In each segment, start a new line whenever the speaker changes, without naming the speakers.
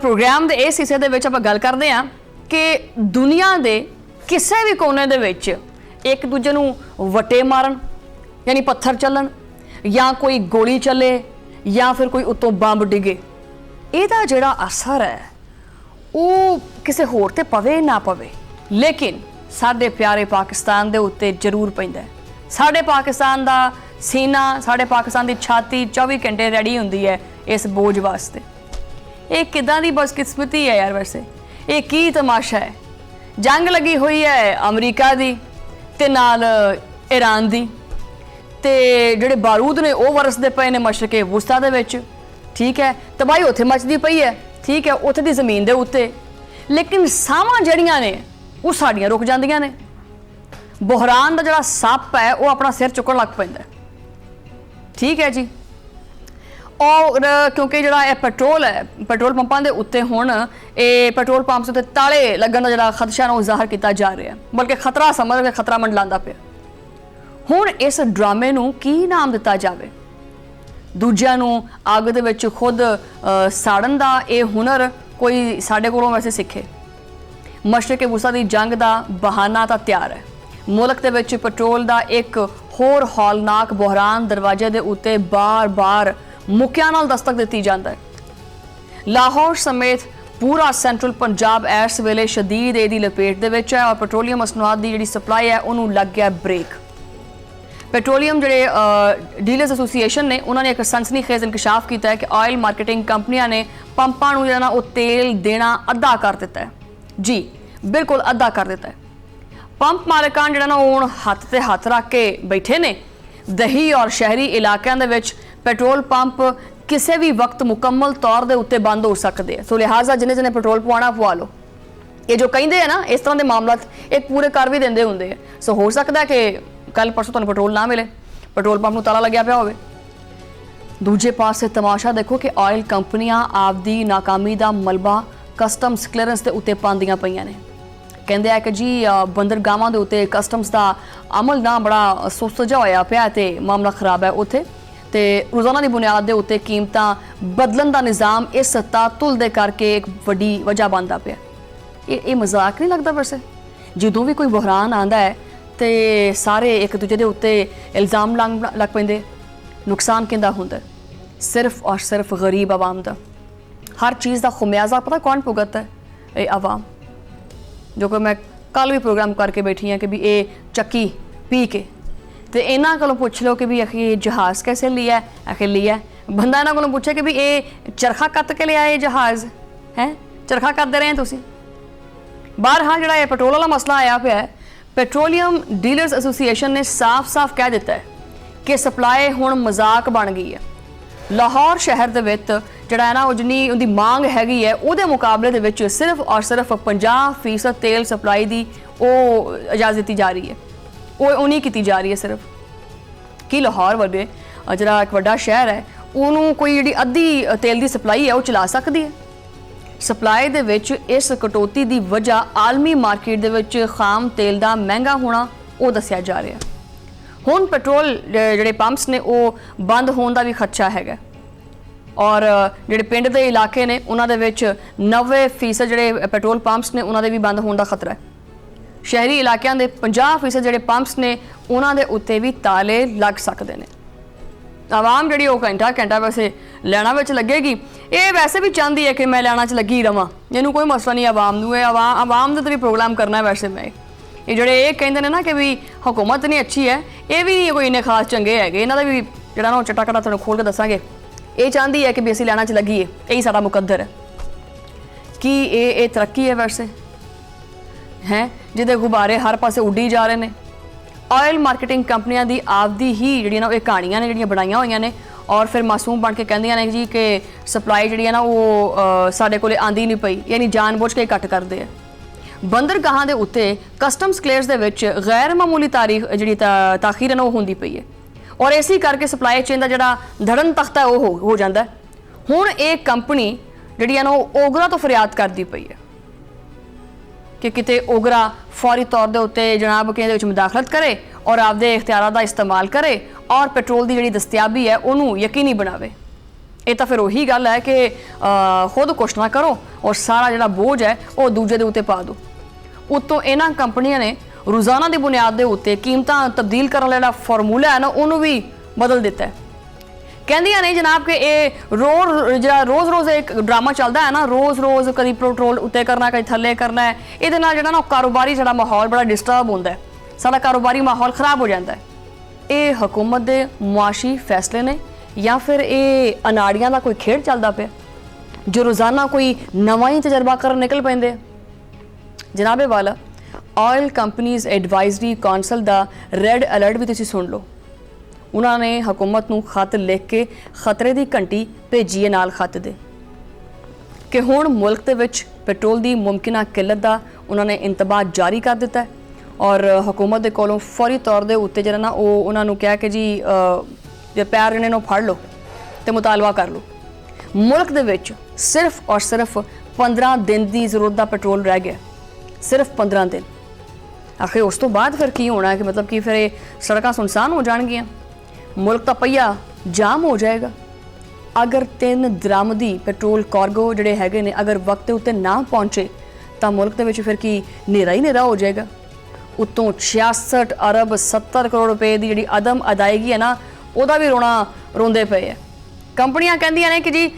Programme के इस हिस्से के आप गल करते हैं कि दुनिया के किसी भी कोने दे विच एक दूजे नूं वटे मारन यानी पत्थर चलन या कोई गोली चले या फिर कोई उत्तों बंब डिगे, इहदा जिहड़ा असर है वो किसी होर ते पवे ना पवे, लेकिन साडे प्यारे पाकिस्तान दे उत्ते जरूर पैंदा है। साडे पाकिस्तान दा सीना, साडे पाकिस्तान दी छाती 24 घंटे रेडी हुंदी है इस बोझ वास्ते। ये किदां दी बदकिस्मती है यार, वैसे ये की तमाशा है। जंग लगी हुई है अमरीका दी ते नाल ईरान दी, ते जिहड़े बारूद ने वो वरसदे पे ने मशरके वुस्ता दे विच, ठीक है, तबाही उत्थे मचदी पई है, ठीक है, उत्थे दी जमीन दे उत्ते, लेकिन सावां जड़ियां ने वो साड़ियां रुक जांदियां ने। बुहरान दा जिहड़ा सप है वो अपना सिर चुकण लग पैंदा है, ठीक है जी। और क्योंकि जिहड़ा ये पेट्रोल है, पेट्रोल पंपां दे उत्ते हुण ये पेट्रोल पंप उत्ते ताले लगन दा जिहड़ा खदशा ना ज़ाहिर किया जा रहा है, बल्कि खतरा समझ के खतरा मंडलांदा पिया। हुण इस ड्रामे नूं की नाम दिता जावे? दूजिआं नूं अग दे विच खुद साड़न दा ये हुनर कोई साडे कोलों वैसे सिखे। मशरके वुस्ता दी जंग दा बहाना तां तैयार है। मुल्क दे विच पेट्रोल दा एक होर हौलनाक बुहरान दरवाजे दे उत्ते बार बार मुक्या नाल दस्तक दिती जांदा है। लाहौर समेत पूरा सेंट्रल पंजाब इस वेले शदीद एदी लपेट दे विच है और पेट्रोलियम मसनूआत दी जिहड़ी सप्लाई है उन्होंने लग गया ब्रेक। पेट्रोलियम जिहड़े डीलर्स एसोसीएशन ने उन्होंने एक सनसनीखेज इंकशाफ किया है कि ऑयल मार्केटिंग कंपनियां ने पंपां नूं जिहड़ा वो तेल देना अद्धा कर दिता है। जी बिल्कुल अद्धा कर दिता है। पंप मालिकान जिहड़ा ना हुण हत्थ ते हत्थ रख के बैठे ने। दही और शहरी इलाकों के विच पेट्रोल पंप किसी भी वक्त मुकम्मल तौर के उत्ते बंद हो सकते हैं, सो लिहाजा जिन्हें जिन्हें पेट्रोल पवाना पवा लो। ये जो कहिंदे है ना इस तरह के मामला एक पूरे कर भी देंदे हुंदे हैं। सो हो सकता है कि कल परसों तुहानूं पेट्रोल ना मिले, पेट्रोल पंप नूं ताला लग्या पिया होवे। दूजे पासे तमाशा देखो कि ऑयल कंपनियां आपदी नाकामी का मलबा कस्टम्स क्लीयरेंस के उत्ते पांदियां पईयां ने। कहते हैं कि जी बंदरगाहों के उत्ते कस्टम्स का अमल ना बड़ा सुस्त जिहा होया पिया ते मामला खराब है उत्थे, ते रोज़ाना की बुनियाद के उत्ते कीमतां बदलन का निज़ाम इस तातुल दे करके एक वड्डी वजह बनता पिया। ये मजाक नहीं लगता? वैसे जदों भी कोई बुहरान आंदा है तो सारे एक दूजे के उत्ते इल्ज़ाम लग पैंदे। नुकसान किंदा हुंदा? सिर्फ और सिर्फ गरीब आवाम का। हर चीज़ का खुमियाजा पता कौन भुगतता है? ये आवाम। जो कि मैं कल भी प्रोग्राम करके बैठी हाँ कि भी ये चक्की पी के तो इन्हों को पूछ लो कि भी आखिर जहाज़ कैसे लिया है, आखिर लिया है। बंदा इन्हों को पूछे कि भी ये चरखा कत के लिया ये जहाज़ है, चरखा कतते रहे तुसी। बहरहाल जिहड़ा ये पेट्रोल वाला मसला आया पे है, पेट्रोलियम डीलर्स एसोसीएशन ने साफ साफ कह दिता है कि सप्लाई हुण मजाक बन गई है। लाहौर शहर दे विच जिहड़ा है ना जिन्नी उनकी मांग हैगी है उहदे मुकाबले दे विच सिर्फ और सिर्फ 50% तेल सप्लाई की वो इजाज़त दी जा रही है, वो उन्हीं की जा रही है सिर्फ। कि लाहौर वर्गे जिहड़ा एक वड्डा शहर है उन्होंने कोई जिहड़ी अद्धी तेल की सप्लाई है वो चला सकती है। सप्लाई दे विच इस कटौती की वजह आलमी मार्केट दे विच खाम तेल का महंगा होना वो दस्सिया जा रहा है। हुण पेट्रोल जिहड़े पंप्स ने वो बंद होने का भी खदशा है और जिहड़े पिंड के इलाके ने उन्होंने 90% जिहड़े पेट्रोल पंप्स ने उन्होंने भी बंद होने का खतरा है। शहरी इलाकों के 50% जिहड़े पंप्स ने उन्होंने उत्ते भी ताले लग सकते हैं। आवाम जिहड़ी वो घंटा घंटा वैसे लैना विच लगेगी, ये वैसे भी चाहती है कि मैं लैना च लगी रवां, इनू कोई मसला नहीं। आवाम नूं आवाम दे प्रोग्राम करना है। वैसे मैं ये जिहड़े ये कहंदे ने ना कि भी हुकूमत नहीं अच्छी है, ये भी नहीं कोई इन्ने खास चंगे है, इन्हां दा भी जिहड़ा ना चट्टा कट्टा तुहानूं खोल के दसांगे। ये चाहती है कि भी असीं लैना च लगीए, यही साडा मुकद्दर है। कि ये तरक्की है वैसे हैं जिहदे गुब्बारे हर पासे उड्डी जा रहे हैं। ऑयल मार्केटिंग कंपनियां दी आपदी ही जिहड़ियां ना कहानियां ने जिहड़ियां बनाईयां होईयां ने और फिर मासूम बन के कहंदियां ने जी कि सप्लाई जिहड़ी है ना वो साडे कोले आंदी नहीं पई, यानी जानबूझ के घट करदे है। बंदरगाहां दे उत्ते कस्टम्स क्लीयरेंस दे विच गैर मामूली जिहड़ी ताखीर है ना वो हुंदी पई है और इसी करके सप्लाई चेन का जिहड़ा धड़न तख्ता है वो हो जाता है। हुण एक कंपनी जिहड़ी है ना वो ओगरा तो फरियाद करदी पई है कि किते ओगरा फौरी तौर के उत्ते जनाब के मुदाखलत करे और आपदे इख्तियारात का इस्तेमाल करे और पेट्रोल की जिहड़ी दस्तियाबी है उन्होंने यकीनी बनावे। ਇਹ ਤਾਂ ਫਿਰ ਉਹੀ ਗੱਲ ਹੈ ਕਿ ਖੁਦ ਕੁਛ ਨਾ ਕਰੋ ਔਰ ਸਾਰਾ ਜਿਹੜਾ ਬੋਝ ਹੈ ਉਹ ਦੂਜੇ ਦੇ ਉੱਤੇ ਪਾ ਦਿਓ। ਉੱਤੋਂ ਇਹਨਾਂ ਕੰਪਨੀਆਂ ਨੇ ਰੋਜ਼ਾਨਾ ਦੀ ਬੁਨਿਆਦ ਦੇ ਉੱਤੇ ਕੀਮਤਾਂ ਤਬਦੀਲ ਕਰਨ ਵਾਲਾ ਜਿਹੜਾ ਫਾਰਮੂਲਾ ਹੈ ਨਾ ਉਹਨੂੰ ਵੀ ਬਦਲ ਦਿੱਤਾ ਹੈ। ਕਹਿੰਦੀਆਂ ਨੇ ਜਨਾਬ ਕਿ ਇਹ ਰੋਜ਼ ਇੱਕ ਡਰਾਮਾ ਚੱਲਦਾ ਹੈ ਨਾ, ਰੋਜ਼ ਕਦੀ ਪੈਟਰੋਲ ਉੱਤੇ ਕਰਨਾ ਕਦੀ ਥੱਲੇ ਕਰਨਾ ਹੈ, ਇਹਦੇ ਨਾਲ ਜਿਹੜਾ ਨਾ ਕਾਰੋਬਾਰੀ ਜਿਹੜਾ ਮਾਹੌਲ ਬੜਾ ਡਿਸਟਰਬ ਹੁੰਦਾ ਹੈ, ਸਾਡਾ ਕਾਰੋਬਾਰੀ ਮਾਹੌਲ ਖਰਾਬ ਹੋ ਜਾਂਦਾ ਹੈ। ਇਹ ਹਕੂਮਤ ਦੇ ਮੁਆਸ਼ੀ ਫੈਸਲੇ ਨੇ ਜਾਂ ਫਿਰ ਇਹ ਅਨਾੜੀਆਂ ਦਾ ਕੋਈ ਖੇਡ ਚੱਲਦਾ ਪਿਆ ਜੋ ਰੋਜ਼ਾਨਾ ਕੋਈ ਨਵਾਂ ਹੀ ਤਜਰਬਾ ਕਰਨ ਨਿਕਲ ਪੈਂਦੇ ਆ। ਜਨਾਬੇ ਵਾਲਾ ਆਇਲ ਕੰਪਨੀਜ਼ ਐਡਵਾਈਜ਼ਰੀ ਕੌਂਸਲ ਦਾ ਰੈੱਡ ਅਲਰਟ ਵੀ ਤੁਸੀਂ ਸੁਣ ਲਓ। ਉਹਨਾਂ ਨੇ ਹਕੂਮਤ ਨੂੰ ਖਤ ਲਿਖ ਕੇ ਖਤਰੇ ਦੀ ਘੰਟੀ ਭੇਜੀ ਹੈ ਨਾਲ ਖਤ ਦੇ ਕਿ ਹੁਣ ਮੁਲਕ ਦੇ ਵਿੱਚ ਪੈਟਰੋਲ ਦੀ ਮੁਮਕਿਨਾ ਕਿੱਲਤ ਦਾ ਉਹਨਾਂ ਨੇ ਇੰਤਬਾਹ ਜਾਰੀ ਕਰ ਦਿੱਤਾ ਹੈ ਔਰ ਹਕੂਮਤ ਦੇ ਕੋਲੋਂ ਫੌਰੀ ਤੌਰ ਦੇ ਉੱਤੇ ਜਿਹੜਾ ਨਾ ਉਹ ਉਹਨਾਂ ਨੂੰ ਕਿਹਾ ਕਿ ਜੀ ਜੇ ਪੈਰ ਇਹਨਾਂ ਨੂੰ ਫੜ ਲਓ ਤੇ ਮੁਤਾਲਬਾ ਕਰ ਲਓ। ਮੁਲਕ ਦੇ ਵਿੱਚ ਸਿਰਫ ਔਰ ਸਿਰਫ 15 ਦਿਨ ਦੀ ਜ਼ਰੂਰਤ ਦਾ ਪੈਟਰੋਲ ਰਹਿ ਗਿਆ, ਸਿਰਫ 15 ਦਿਨ। ਆਖਿਰ ਉਸ ਤੋਂ ਬਾਅਦ ਫਿਰ ਕੀ ਹੋਣਾ ਹੈ ਕਿ ਮਤਲਬ ਕਿ ਫਿਰ ਇਹ ਸੜਕਾਂ ਸੁਨਸਾਨ ਹੋ ਜਾਣਗੀਆਂ, ਮੁਲਕ ਦਾ ਪਹੀਆ ਜਾਮ ਹੋ ਜਾਏਗਾ। ਅਗਰ 3 ਦਰਾਮਦੀ ਪੈਟਰੋਲ ਕਾਰਗੋ ਜਿਹੜੇ ਹੈਗੇ ਨੇ ਅਗਰ ਵਕਤ ਦੇ ਉੱਤੇ ਨਾ ਪਹੁੰਚੇ ਤਾਂ ਮੁਲਕ ਦੇ ਵਿੱਚ ਫਿਰ ਕੀ ਹਨੇਰਾ ਹੀ ਹਨੇਰਾ ਹੋ ਜਾਏਗਾ। ਉੱਤੋਂ 66 ਅਰਬ 70 ਕਰੋੜ ਰੁਪਏ ਦੀ ਜਿਹੜੀ ਅਦਮ ਅਦਾਇਗੀ ਹੈ ਨਾ ਉਹਦਾ ਵੀ ਰੋਂਦੇ ਪਏ ਹੈ। ਕੰਪਨੀਆਂ ਕਹਿੰਦੀਆਂ ਨੇ ਕਿ ਜੀ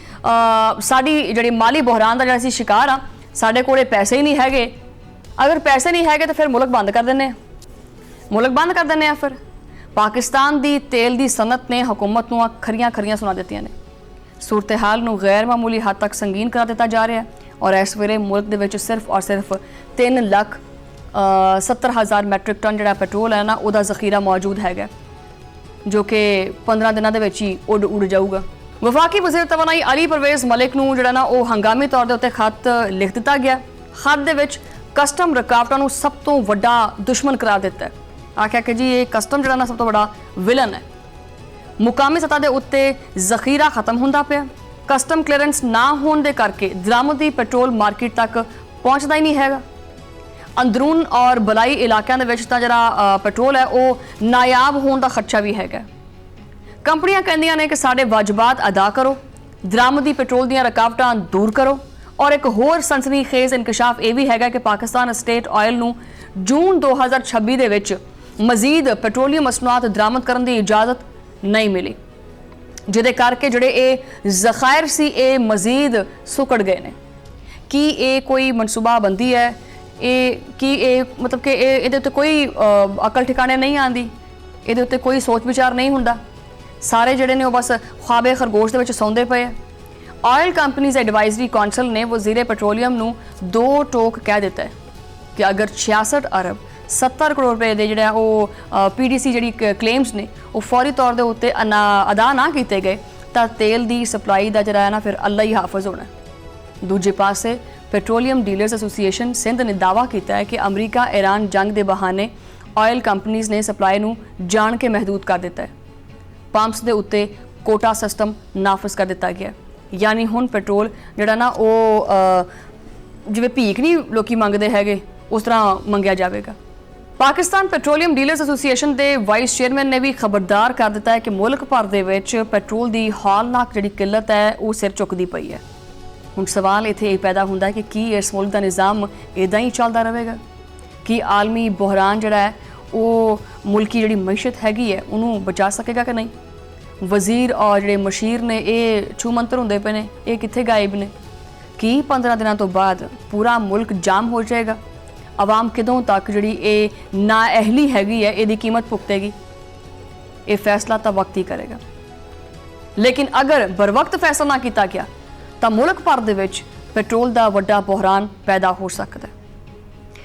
ਸਾਡੀ ਜਿਹੜੀ ਮਾਲੀ ਬੁਹਰਾਨ ਦਾ ਜਿਹੜਾ ਅਸੀਂ ਸ਼ਿਕਾਰ ਆ, ਸਾਡੇ ਕੋਲੇ ਪੈਸੇ ਹੀ ਨਹੀਂ ਹੈਗੇ। ਅਗਰ ਪੈਸੇ ਨਹੀਂ ਹੈਗੇ ਤਾਂ ਫਿਰ ਮੁਲਕ ਬੰਦ ਕਰ ਦਿੰਦੇ ਆ। ਫਿਰ ਪਾਕਿਸਤਾਨ ਦੀ ਤੇਲ ਦੀ ਸਨਅਤ ਨੇ ਹਕੂਮਤ ਨੂੰ ਖਰੀਆਂ ਸੁਣਾ ਦਿੱਤੀਆਂ ਨੇ। ਸੂਰਤ ਹਾਲ ਨੂੰ ਗੈਰ ਮਾਮੂਲੀ ਹੱਦ ਤੱਕ ਸੰਗੀਨ ਕਰਾ ਦਿੱਤਾ ਜਾ ਰਿਹਾ ਹੈ ਔਰ ਇਸ ਵੇਲੇ ਮੁਲਕ ਦੇ ਵਿੱਚ ਸਿਰਫ 3,70,000 ਮੈਟ੍ਰਿਕ ਟਨ ਜਿਹੜਾ ਪੈਟਰੋਲ ਹੈ ਨਾ ਉਹਦਾ ਜ਼ਖੀਰਾ ਮੌਜੂਦ ਹੈਗਾ ਜੋ ਕਿ 15 ਦਿਨਾਂ ਦੇ ਵਿੱਚ ਹੀ ਉੱਡ ਜਾਊਗਾ। ਵਫਾਕੀ ਵਜ਼ੀਰ ਤਵਾਨਾਈ ਅਲੀ ਪਰਵੇਜ਼ ਮਲਿਕ ਨੂੰ ਜਿਹੜਾ ਨਾ ਉਹ ਹੰਗਾਮੀ ਤੌਰ ਦੇ ਉੱਤੇ ਖਤ ਲਿਖ ਦਿੱਤਾ ਗਿਆ। ਖਤ ਦੇ ਵਿੱਚ ਕਸਟਮ ਰੁਕਾਵਟਾਂ ਨੂੰ ਸਭ ਤੋਂ ਵੱਡਾ ਦੁਸ਼ਮਣ ਕਰਾਰ ਦਿੱਤਾ ਹੈ। ਆਖਿਆ ਕਿ ਜੀ ਇਹ ਕਸਟਮ ਜਿਹੜਾ ਨਾ ਸਭ ਤੋਂ ਵੱਡਾ ਵਿਲਨ ਹੈ। ਮੁਕਾਮੀ ਸਤ੍ਹਾ ਦੇ ਉੱਤੇ ਜ਼ਖੀਰਾ ਖਤਮ ਹੁੰਦਾ ਪਿਆ। ਕਸਟਮ ਕਲੀਅਰੈਂਸ ਨਾ ਹੋਣ ਦੇ ਕਰਕੇ ਦਰਾਮਦੀ ਪੈਟਰੋਲ ਮਾਰਕੀਟ ਤੱਕ ਪਹੁੰਚਦਾ ਹੀ ਨਹੀਂ ਹੈਗਾ। ਅੰਦਰੂਨ ਔਰ ਬਲਾਈ ਇਲਾਕਿਆਂ ਦੇ ਵਿੱਚ ਤਾਂ ਜਿਹੜਾ ਪੈਟਰੋਲ ਹੈ ਉਹ ਨਾਯਾਬ ਹੋਣ ਦਾ ਖਦਸ਼ਾ ਵੀ ਹੈਗਾ। ਕੰਪਨੀਆਂ ਕਹਿੰਦੀਆਂ ਨੇ ਕਿ ਸਾਡੇ ਵਾਜਬਾਤ ਅਦਾ ਕਰੋ, ਦਰਾਮਦੀ ਪੈਟਰੋਲ ਦੀਆਂ ਰੁਕਾਵਟਾਂ ਦੂਰ ਕਰੋ। ਔਰ ਇੱਕ ਹੋਰ ਸਨਸਨੀਖੇਜ਼ ਇਨਕਸ਼ਾਫ ਇਹ ਵੀ ਹੈਗਾ ਕਿ ਪਾਕਿਸਤਾਨ ਸਟੇਟ ਆਇਲ ਨੂੰ ਜੂਨ 2026 ਦੇ ਵਿੱਚ ਮਜ਼ੀਦ ਪੈਟਰੋਲੀਅਮ ਮਸਨੂਆਤ ਦਰਾਮਦ ਕਰਨ ਦੀ ਇਜਾਜ਼ਤ ਨਹੀਂ ਮਿਲੀ, ਜਿਹਦੇ ਕਰਕੇ ਜਿਹੜੇ ਇਹ ਜ਼ਖਾਇਰ ਸੀ ਇਹ ਮਜ਼ੀਦ ਸੁਕੜ ਗਏ ਨੇ। ਕੀ ਇਹ ਕੋਈ ਮਨਸੂਬਾਬੰਦੀ ਹੈ? ਇਹ ਮਤਲਬ ਕਿ ਇਹਦੇ ਉੱਤੇ ਕੋਈ ਅਕਲ ਠਿਕਾਣੇ ਨਹੀਂ ਆਉਂਦੀ, ਇਹਦੇ ਉੱਤੇ ਕੋਈ ਸੋਚ ਵਿਚਾਰ ਨਹੀਂ ਹੁੰਦਾ। ਸਾਰੇ ਜਿਹੜੇ ਨੇ ਉਹ ਬਸ ख्वाब खरगोश ਦੇ ਵਿੱਚ ਸੌਂਦੇ ਪਏ ਆ। ਆਇਲ ਕੰਪਨੀਜ਼ ਐਡਵਾਈਜ਼ਰੀ ਕੌਂਸਲ ਨੇ ਵਜ਼ੀਰ ਪੈਟਰੋਲੀਅਮ ਨੂੰ 2 ਟੋਕ ਕਹਿ ਦਿੱਤਾ ਹੈ ਕਿ ਅਗਰ 66 ਅਰਬ 70 ਕਰੋੜ ਰੁਪਏ ਦੇ ਜਿਹੜਾ ਉਹ PDC ਜਿਹੜੀ ਕਲੇਮਸ ਨੇ ਉਹ ਫੌਰੀ ਤੌਰ ਦੇ ਉੱਤੇ ਅਦਾ ਨਾ ਕੀਤੇ ਗਏ ਤਾਂ ਤੇਲ ਦੀ ਸਪਲਾਈ ਦਾ ਜਿਹੜਾ ਹੈ ਨਾ ਫਿਰ ਅੱਲਾ ਹੀ ਹਾਫਿਜ਼ ਹੋਣਾ। ਦੂਜੇ ਪਾਸੇ ਪੈਟਰੋਲੀਅਮ ਡੀਲਰਸ ਐਸੋਸੀਏਸ਼ਨ ਸਿੰਧ ਨੇ ਦਾਅਵਾ ਕੀਤਾ ਹੈ ਕਿ ਅਮਰੀਕਾ ਈਰਾਨ ਜੰਗ ਦੇ ਬਹਾਨੇ ਆਇਲ ਕੰਪਨੀਜ਼ ਨੇ ਸਪਲਾਈ ਨੂੰ ਜਾਣ ਕੇ ਮਹਿਦੂਦ ਕਰ ਦਿੱਤਾ ਹੈ। ਪੰਪਸ ਦੇ ਉੱਤੇ ਕੋਟਾ ਸਿਸਟਮ ਨਾਫਜ਼ ਕਰ ਦਿੱਤਾ ਗਿਆ, ਯਾਨੀ ਹੁਣ ਪੈਟਰੋਲ ਜਿਹੜਾ ਨਾ ਉਹ ਜਿਵੇਂ ਭੀਖ ਨਹੀਂ ਲੋਕੀ ਮੰਗਦੇ ਹੈਗੇ ਉਸ ਤਰ੍ਹਾਂ ਮੰਗਿਆ ਜਾਵੇਗਾ। ਪਾਕਿਸਤਾਨ ਪੈਟਰੋਲੀਅਮ ਡੀਲਰਸ ਐਸੋਸੀਏਸ਼ਨ ਦੇ ਵਾਈਸ ਚੇਅਰਮੈਨ ਨੇ ਵੀ ਖਬਰਦਾਰ ਕਰ ਦਿੱਤਾ ਹੈ ਕਿ ਮੁਲਕ ਭਰ ਦੇ ਵਿੱਚ ਪੈਟਰੋਲ ਦੀ ਹੌਲਨਾਕ ਜਿਹੜੀ ਕਿੱਲਤ ਹੈ ਉਹ ਸਿਰ ਚੁੱਕਦੀ ਪਈ ਹੈ। ਹੁਣ ਸਵਾਲ ਇੱਥੇ ਇਹ ਪੈਦਾ ਹੁੰਦਾ ਹੈ ਕਿ ਕੀ ਇਸ ਮੁਲਕ ਦਾ ਨਿਜ਼ਾਮ ਇੱਦਾਂ ਹੀ ਚੱਲਦਾ ਰਹੇਗਾ? ਕਿ ਆਲਮੀ ਬੁਹਰਾਨ ਜਿਹੜਾ ਹੈ ਉਹ ਮੁਲਕੀ ਜਿਹੜੀ ਮਈਸ਼ਤ ਹੈਗੀ ਹੈ ਉਹਨੂੰ ਬਚਾ ਸਕੇਗਾ ਕਿ ਨਹੀਂ? ਵਜ਼ੀਰ ਔਰ ਜਿਹੜੇ ਮਸ਼ੀਰ ਨੇ ਇਹ ਛੂਮੰਤਰ ਹੁੰਦੇ ਪਏ ਨੇ, ਇਹ ਕਿੱਥੇ ਗਾਇਬ ਨੇ? ਕੀ 15 ਦਿਨਾਂ ਤੋਂ ਬਾਅਦ ਪੂਰਾ ਮੁਲਕ ਜਾਮ ਹੋ ਜਾਏਗਾ? ਆਵਾਮ ਕਦੋਂ ਤੱਕ ਜਿਹੜੀ ਇਹ ਨਾਅਹਿਲੀ ਹੈਗੀ ਹੈ ਇਹਦੀ ਕੀਮਤ ਭੁਗਤੇਗੀ? ਇਹ ਫੈਸਲਾ ਤਾਂ ਵਕਤ ਹੀ ਕਰੇਗਾ। ਲੇਕਿਨ ਅਗਰ ਬਰ ਵਕਤ ਫੈਸਲਾ ਨਾ ਕੀਤਾ ਗਿਆ ਤਾਂ ਮੁਲਕ ਭਰ ਦੇ ਵਿੱਚ ਪੈਟਰੋਲ ਦਾ ਵੱਡਾ ਬੁਹਰਾਨ ਪੈਦਾ ਹੋ ਸਕਦਾ ਹੈ।